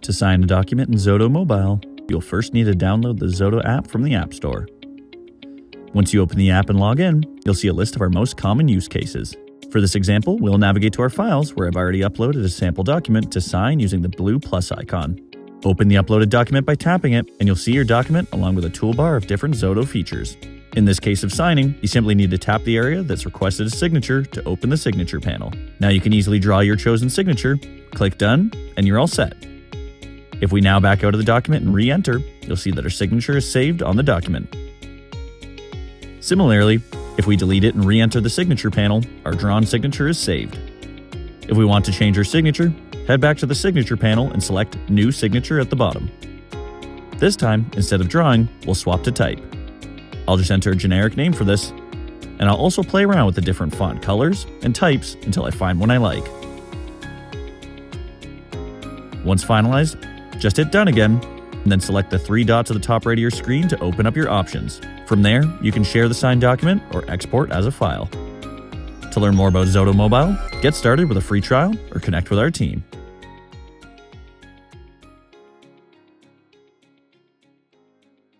To sign a document in Xodo Mobile, you'll first need to download the Xodo app from the App Store. Once you open the app and log in, you'll see a list of our most common use cases. For this example, we'll navigate to our files where I've already uploaded a sample document to sign using the blue plus icon. Open the uploaded document by tapping it, and you'll see your document along with a toolbar of different Xodo features. In this case of signing, you simply need to tap the area that's requested a signature to open the signature panel. Now you can easily draw your chosen signature, click Done, and you're all set. If we now back out of the document and re-enter, you'll see that our signature is saved on the document. Similarly, if we delete it and re-enter the signature panel, our drawn signature is saved. If we want to change our signature, head back to the signature panel and select New Signature at the bottom. This time, instead of drawing, we'll swap to type. I'll just enter a generic name for this, and I'll also play around with the different font colors and types until I find one I like. Once finalized, just hit Done again, and then select the 3 dots at the top right of your screen to open up your options. From there, you can share the signed document or export as a file. To learn more about Xodo Mobile, get started with a free trial or connect with our team.